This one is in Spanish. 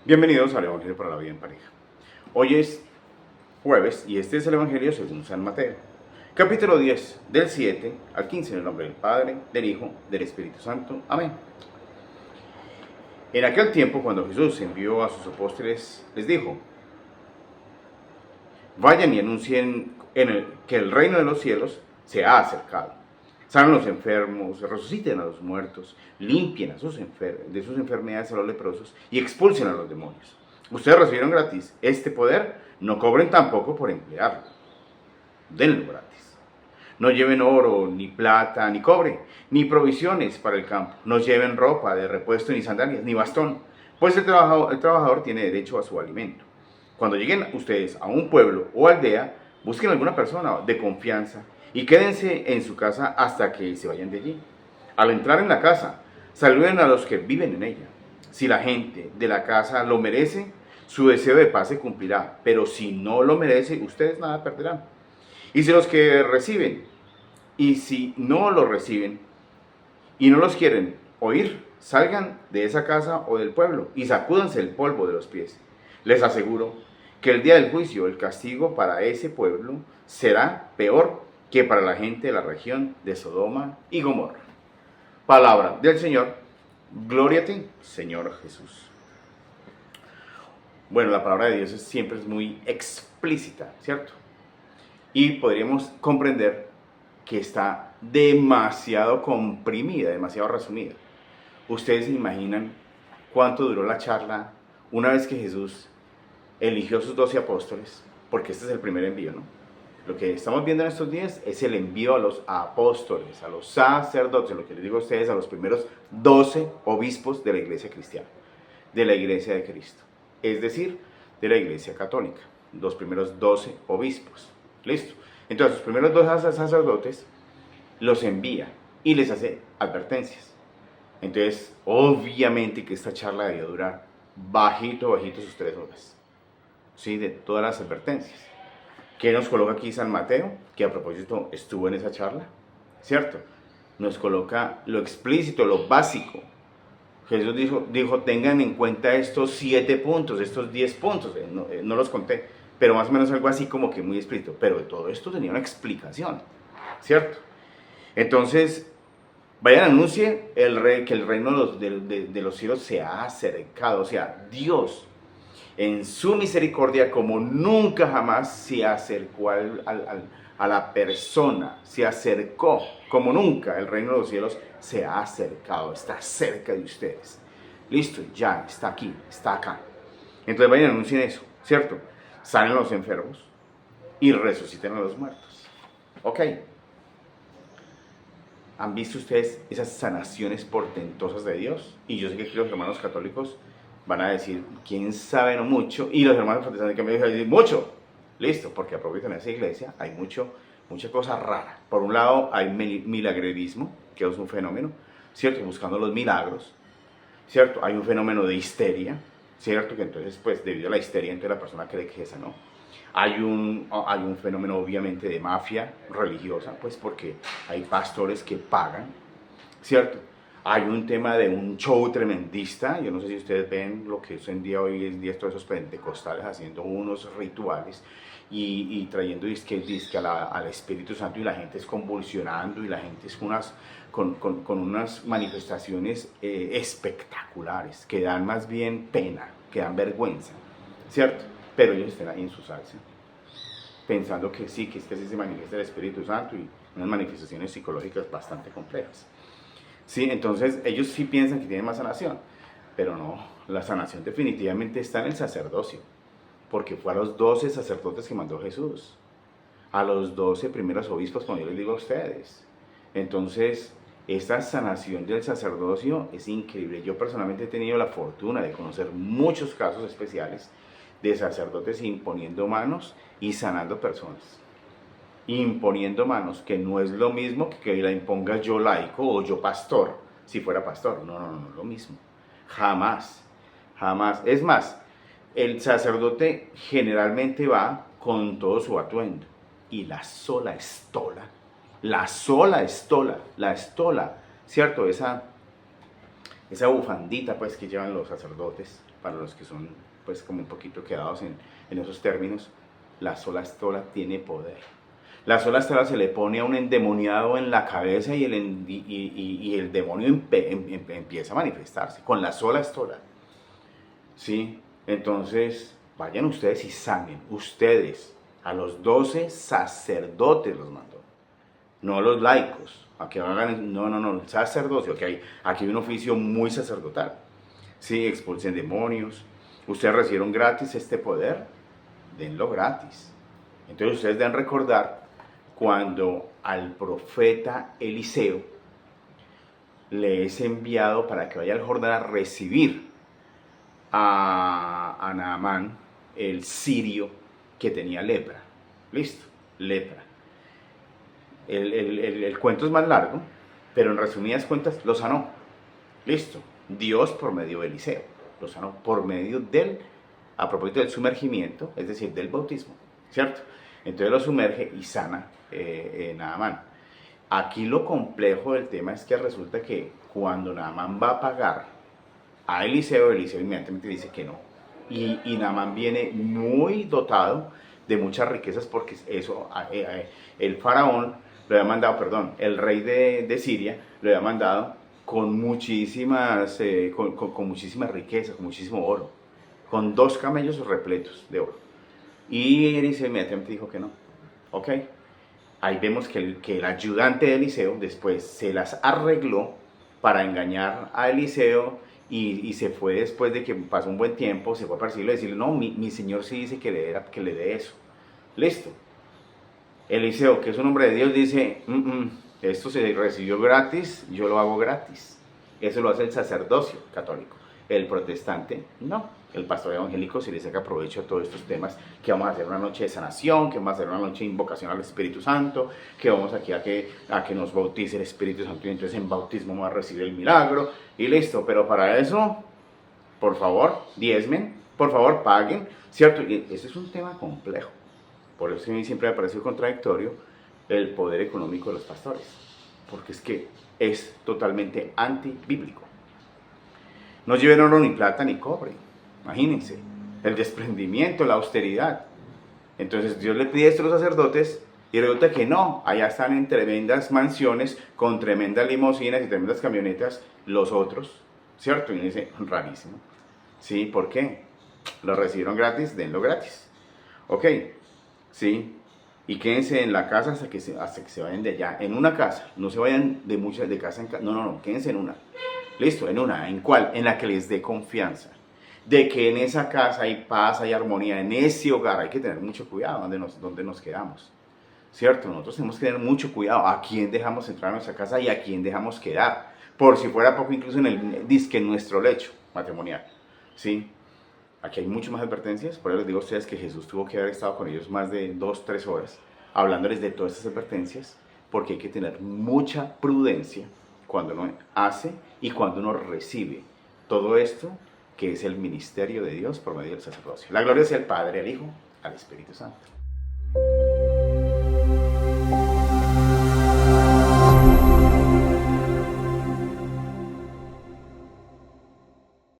Bienvenidos al Evangelio para la Vida en Pareja. Hoy es jueves y este es el Evangelio según San Mateo. Capítulo 10, del 7 al 15, en el nombre del Padre, del Hijo, del Espíritu Santo. Amén. En aquel tiempo, cuando Jesús envió a sus apóstoles, les dijo: vayan y anuncien que el reino de los cielos se ha acercado. Sanen a los enfermos, resuciten a los muertos, limpien de sus enfermedades a los leprosos y expulsen a los demonios. Ustedes recibieron gratis este poder, no cobren tampoco por emplearlo. Denlo gratis. No lleven oro, ni plata, ni cobre, ni provisiones para el campo. No lleven ropa de repuesto, ni sandalias, ni bastón, pues el trabajador tiene derecho a su alimento. Cuando lleguen ustedes a un pueblo o aldea, busquen alguna persona de confianza y quédense en su casa hasta que se vayan de allí. Al entrar en la casa, saluden a los que viven en ella. Si la gente de la casa lo merece, su deseo de paz se cumplirá, pero si no lo merece, ustedes nada perderán. Y si los que reciben, y si no lo reciben, y no los quieren oír, salgan de esa casa o del pueblo y sacúdanse el polvo de los pies. Les aseguro que el día del juicio, el castigo para ese pueblo será peor que para la gente de la región de Sodoma y Gomorra. Palabra del Señor. Gloria a ti, Señor Jesús. Bueno, la palabra de Dios siempre es muy explícita, ¿cierto? Y podríamos comprender que está demasiado comprimida, demasiado resumida. Ustedes se imaginan cuánto duró la charla una vez que Jesús eligió a sus 12 apóstoles, porque este es el primer envío, ¿no? Lo que estamos viendo en estos días es el envío a los apóstoles, a los sacerdotes, lo que les digo a ustedes, a los primeros 12 obispos de la iglesia cristiana, de la iglesia de Cristo, es decir, de la iglesia católica, los primeros 12 obispos. ¿Listo? Entonces, los primeros 12 sacerdotes los envía y les hace advertencias. Entonces, obviamente que esta charla debió durar bajito sus 3 horas, ¿sí? De todas las advertencias. ¿Qué nos coloca aquí San Mateo? Que a propósito estuvo en esa charla, ¿cierto? Nos coloca lo explícito, lo básico. Jesús dijo tengan en cuenta estos 7 puntos, estos 10 puntos, no los conté, pero más o menos algo así como que muy explícito. Pero de todo esto tenía una explicación, ¿cierto? Entonces, vayan, anuncien que el reino de los cielos se ha acercado, o sea, Dios en su misericordia, como nunca jamás se acercó a la persona, se acercó, como nunca el reino de los cielos se ha acercado, está cerca de ustedes. Listo, ya está aquí, está acá. Entonces vayan a anunciar eso, ¿cierto? Salen los enfermos y resuciten a los muertos. Ok. ¿Han visto ustedes esas sanaciones portentosas de Dios? Y yo sé que aquí los hermanos católicos van a decir, quién sabe, no mucho, y los hermanos protestantes que me dicen, decir mucho. Listo, porque a propósito en esa iglesia hay mucha cosa rara. Por un lado hay milagrerismo, que es un fenómeno, ¿cierto? Buscando los milagros, ¿cierto? Hay un fenómeno de histeria, ¿cierto? Que entonces, pues, debido a la histeria, entonces la persona cree que esa no. Hay un fenómeno, obviamente, de mafia religiosa, pues, porque hay pastores que pagan, ¿cierto? Hay un tema de un show tremendista. Yo no sé si ustedes ven lo que es hoy en día todos esos pentecostales haciendo unos rituales y trayendo disque al Espíritu Santo, y la gente es convulsionando y la gente es con unas manifestaciones espectaculares que dan más bien pena, que dan vergüenza, ¿cierto? Pero ellos están ahí en su salsa, pensando que sí, que se manifiesta el Espíritu Santo, y unas manifestaciones psicológicas bastante complejas. Sí, entonces ellos sí piensan que tienen más sanación, pero no, la sanación definitivamente está en el sacerdocio, porque fue a los 12 sacerdotes que mandó Jesús, a los 12 primeros obispos, como yo les digo a ustedes. Entonces, esta sanación del sacerdocio es increíble. Yo personalmente he tenido la fortuna de conocer muchos casos especiales de sacerdotes imponiendo manos y sanando personas. Imponiendo manos, que no es lo mismo que la imponga yo laico o yo pastor, si fuera pastor. No es lo mismo. Jamás. Es más, el sacerdote generalmente va con todo su atuendo, y la estola, ¿cierto? Esa bufandita, pues, que llevan los sacerdotes, para los que son pues como un poquito quedados en esos términos, la sola estola tiene poder. La sola estola se le pone a un endemoniado en la cabeza y el demonio empieza a manifestarse con la sola estola. ¿Sí? Entonces, vayan ustedes y sanen, ustedes, a los 12 sacerdotes los mandó, no los laicos, a que hagan, no, el sacerdocio, aquí hay un oficio muy sacerdotal. Sí, expulsen demonios. Ustedes recibieron gratis este poder, denlo gratis. Entonces ustedes deben recordar cuando al profeta Eliseo le es enviado para que vaya al Jordán a recibir a Naamán, el sirio que tenía lepra. Listo, lepra. El cuento es más largo, pero en resumidas cuentas lo sanó. Listo. Dios por medio de Eliseo lo sanó, por medio a propósito del sumergimiento, es decir, del bautismo, ¿cierto? Entonces lo sumerge y sana Naamán. Aquí lo complejo del tema es que resulta que cuando Naamán va a pagar a Eliseo inmediatamente dice que no. Y Naamán viene muy dotado de muchas riquezas porque eso, el faraón lo había mandado, perdón, el rey de Siria lo había mandado con muchísimas riquezas, con muchísimo oro, con 2 camellos repletos de oro. Y Eliseo inmediatamente dijo que no. Ok, ahí vemos que el ayudante de Eliseo después se las arregló para engañar a Eliseo y se fue después de que pasó un buen tiempo, se fue a perseguirlo y decirle, no, mi señor sí dice que le dé eso. Listo. Eliseo, que es un hombre de Dios, dice, esto se recibió gratis, yo lo hago gratis. Eso lo hace el sacerdocio católico. El protestante, no. El pastor evangélico se le saca provecho a todos estos temas, que vamos a hacer una noche de sanación, que vamos a hacer una noche de invocación al Espíritu Santo, que vamos aquí a que nos bautice el Espíritu Santo y entonces en bautismo vamos a recibir el milagro y listo. Pero para eso, por favor, diezmen, por favor, paguen, ¿cierto? Y eso es un tema complejo. Por eso a mí siempre me parece contradictorio el poder económico de los pastores, porque es que es totalmente antibíblico. No lleven oro ni plata ni cobre, imagínense, el desprendimiento, la austeridad. Entonces Dios le pide esto a los sacerdotes y resulta que no, allá están en tremendas mansiones, con tremendas limusinas y tremendas camionetas los otros, ¿cierto? Y uno dice, rarísimo. ¿Sí? ¿Por qué? Lo recibieron gratis, denlo gratis. Ok. ¿Sí? Y quédense en la casa hasta que se vayan de allá. En una casa, no se vayan de casa en casa. No, quédense en una. Listo, en una. ¿En cuál? En la que les dé confianza. De que en esa casa hay paz, hay armonía, en ese hogar hay que tener mucho cuidado donde nos quedamos. ¿Cierto? Nosotros tenemos que tener mucho cuidado a quién dejamos entrar a nuestra casa y a quién dejamos quedar. Por si fuera poco, incluso en nuestro lecho matrimonial. ¿Sí? Aquí hay muchas más advertencias, por eso les digo a ustedes que Jesús tuvo que haber estado con ellos más de 2-3 horas, hablándoles de todas estas advertencias, porque hay que tener mucha prudencia cuando uno hace y cuando uno recibe todo esto, que es el ministerio de Dios por medio del sacerdocio. La gloria sea al Padre, al Hijo, al Espíritu Santo.